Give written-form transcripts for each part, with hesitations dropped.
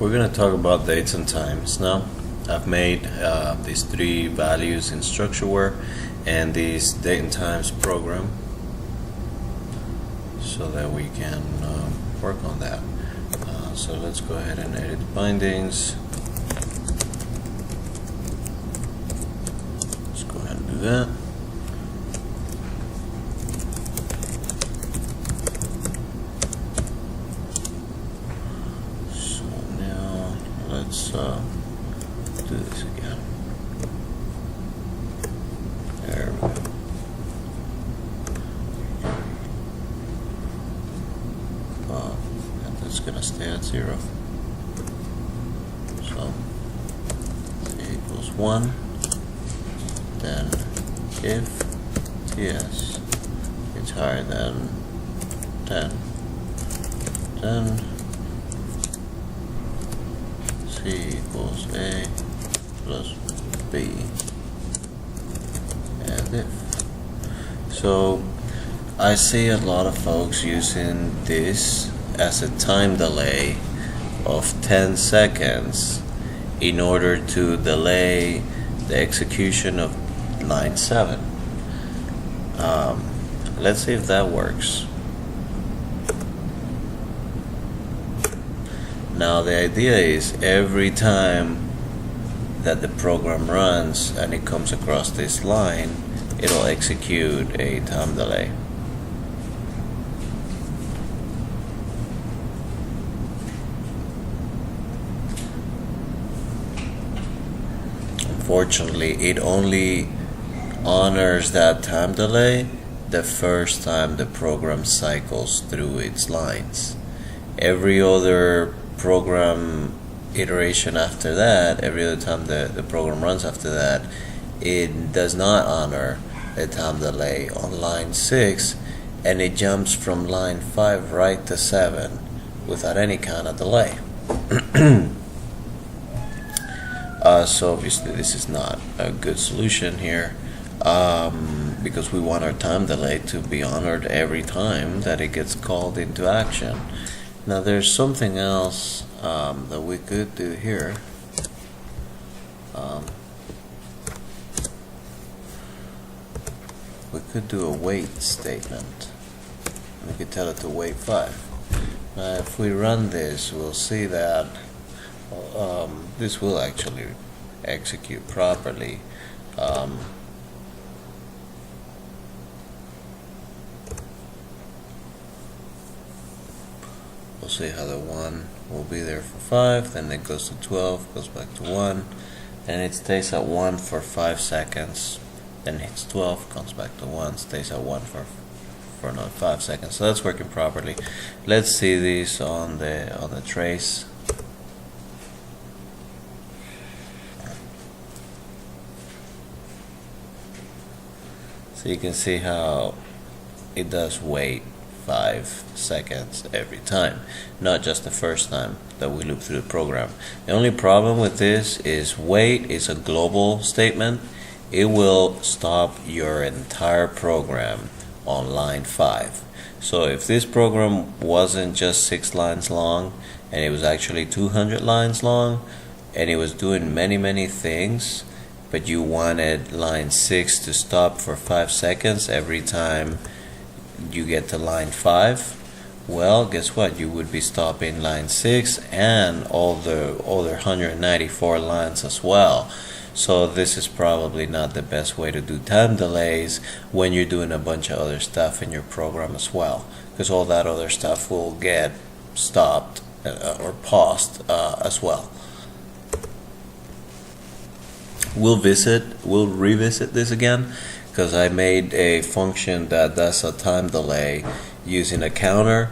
We're going to talk about dates and times now. I've made these three values in StructureWare and these date and times program so that we can work on that. So let's go ahead and edit the bindings. Let's go ahead and do that. So now let's do this again. There we go. And that's going to stay at 0. So t equals 1. Then if ts is higher than 10, then c equals a plus b, and if. So I see a lot of folks using this as a time delay of 10 seconds in order to delay the execution of line 7. Let's see if that works. Now the idea is every time that the program runs and it comes across this line, it'll execute a time delay. Unfortunately, it only honors that time delay the first time the program cycles through its lines. Every other program iteration after that, every other time the program runs after that, it does not honor a time delay on line 6, and it jumps from line 5 right to 7 without any kind of delay. So obviously this is not a good solution here, because we want our time delay to be honored every time that it gets called into action. Now there's something else that we could do here. We could do a wait statement. We could tell it to wait 5. Now if we run this, we'll see that this will actually execute properly. We'll see how the 1 will be there for 5, then it goes to 12, goes back to 1, and it stays at 1 for 5 seconds, then hits 12, comes back to 1, stays at 1 for another 5 seconds. So that's working properly. Let's see these on the trace. So you can see how it does wait 5 seconds every time, not just the first time that we loop through the program. The only problem with this is wait is a global statement. It will stop your entire program on line 5. So if this program wasn't just 6 lines long and it was actually 200 lines long and it was doing many things, but you wanted line 6 to stop for 5 seconds every time you get to line 5, well, guess what? You would be stopping line 6 and all the other 194 lines as well. So this is probably not the best way to do time delays when you're doing a bunch of other stuff in your program as well, because all that other stuff will get stopped or paused as well. We'll revisit this again, because I made a function that does a time delay using a counter,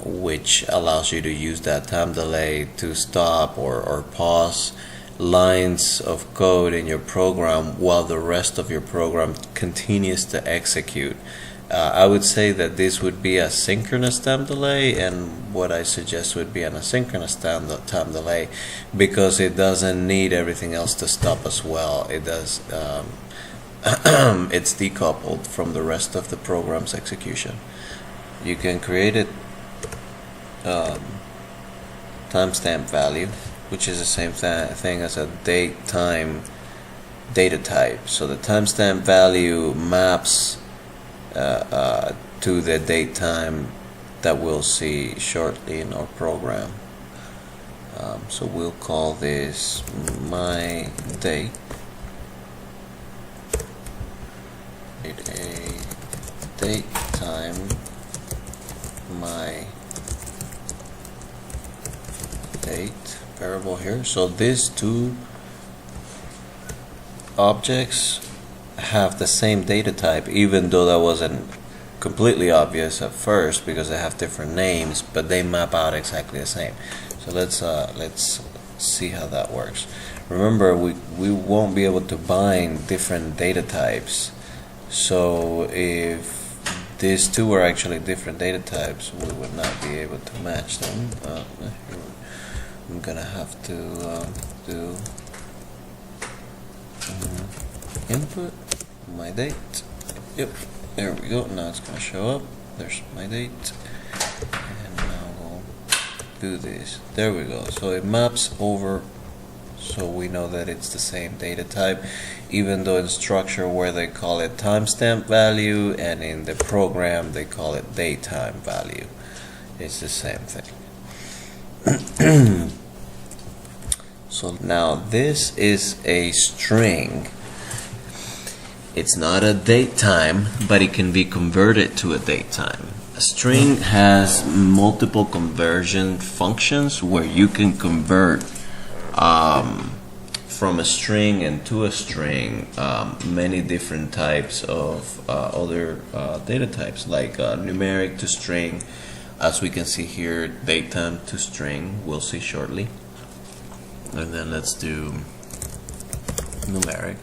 which allows you to use that time delay to stop or pause lines of code in your program while the rest of your program continues to execute. I would say that this would be a synchronous time delay, and what I suggest would be an asynchronous time delay, because it doesn't need everything else to stop as well. It does. It's decoupled from the rest of the program's execution. You can create it timestamp value, which is the same thing as a date time data type. So the timestamp value maps to the date time that we'll see shortly in our program. So we'll call this my date. A date time my date variable here. So these two objects have the same data type, even though that wasn't completely obvious at first because they have different names, but they map out exactly the same. So let's see how that works. Remember, we won't be able to bind different data types. So if these two were actually different data types, we would not be able to match them. I'm gonna have to do input my date. Yep, there we go. Now it's gonna show up. There's my date, and now we'll do this. There we go. So it maps over, so we know that it's the same data type, even though in structure where they call it timestamp value and in the program they call it datetime value. It's the same thing. So now this is a string. It's not a date time, but it can be converted to a date time. A string has multiple conversion functions where you can convert from a string and to a string many different types of other data types, like numeric to string, as we can see here, datetime to string, we'll see shortly. And then let's do numeric.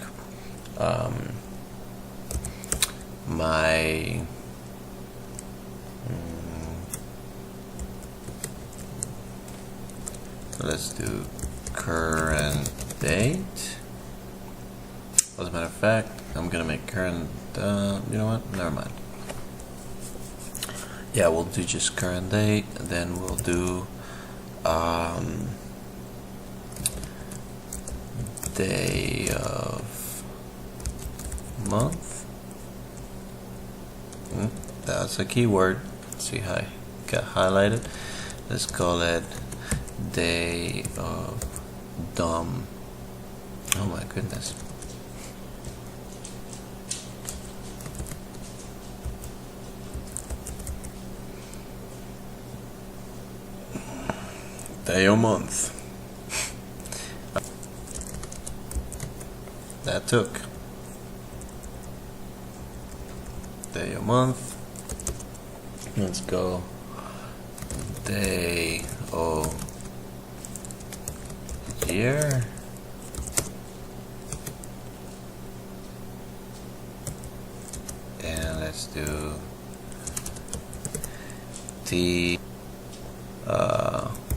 Let's do current date. As a matter of fact, I'm gonna make current, you know what, never mind. Yeah, we'll do just current date, and then we'll do day of month. That's a keyword. See how I got highlighted. Let's call it day of dumb. Oh my goodness. Day or month. That took. Day or month. Let's go day of year. And let's do the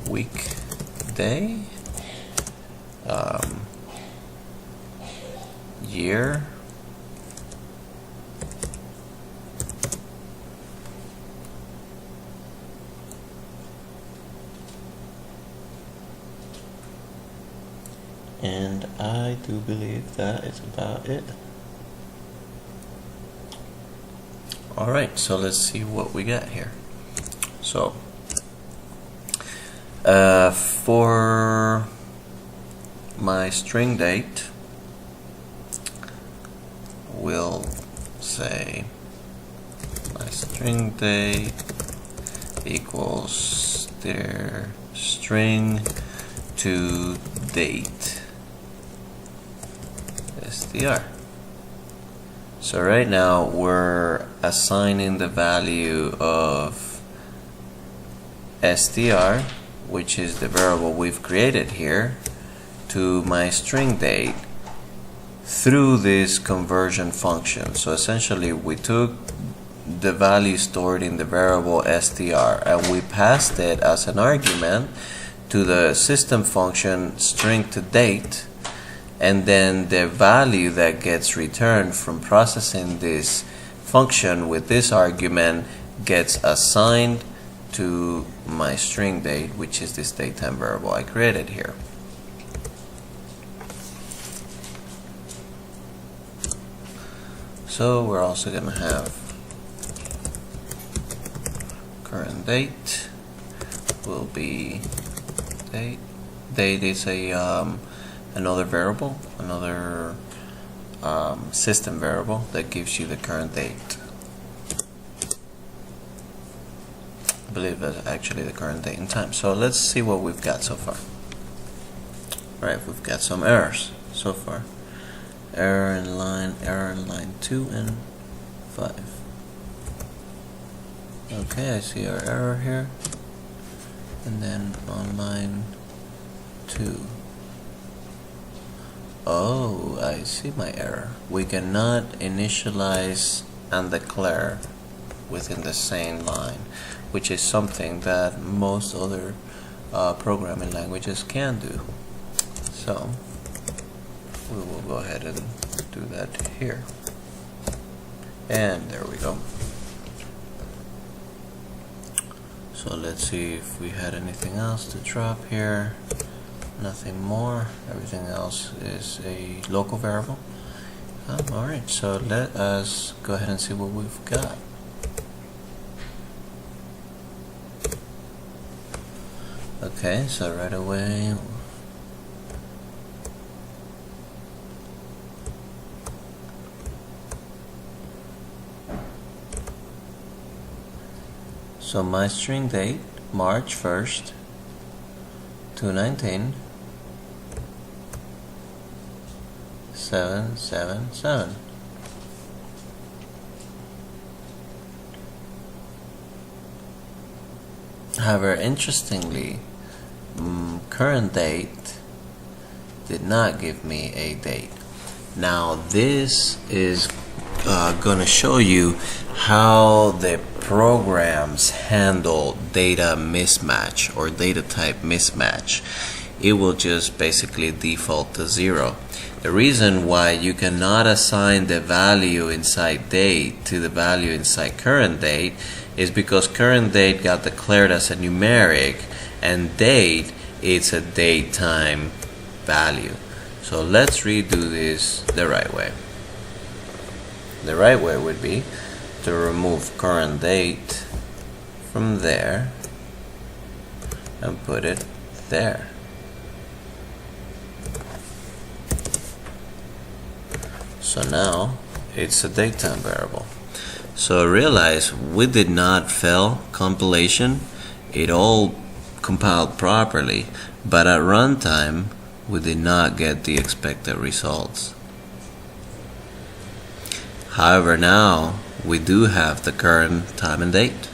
week day, year, and I do believe that is about it. Alright, so let's see what we got here. So for my string date, we'll say my string date equals their string to date str. So right now we're assigning the value of str, which is the variable we've created here, to my string date through this conversion function. So essentially we took the value stored in the variable str and we passed it as an argument to the system function string to date, and then the value that gets returned from processing this function with this argument gets assigned to my string date, which is this datetime variable I created here. So we're also going to have current date will be date. Date is a another variable, another system variable that gives you the current date. I believe that's actually the current date and time. So let's see what we've got so far. Right, we've got some errors so far. Error in line 2 and 5. Okay, I see our error here. And then on line 2. Oh, I see my error. We cannot initialize and declare within the same line, which is something that most other programming languages can do. So we will go ahead and do that here. And there we go. So let's see if we had anything else to drop here. Nothing more. Everything else is a local variable. Alright, so let us go ahead and see what we've got. Okay, so right away so my string date, March 1st, 2019, 777. However, interestingly, current date did not give me a date. Now this is going to show you how the programs handle data mismatch or data type mismatch. It will just basically default to 0. The reason why you cannot assign the value inside date to the value inside current date is because current date got declared as a numeric and date it's a date time value. So let's redo this the right way. The right way would be to remove current date from there and put it there. So now it's a datetime variable. So realize we did not fail compilation. It all compiled properly, but at runtime we did not get the expected results. However, now we do have the current time and date.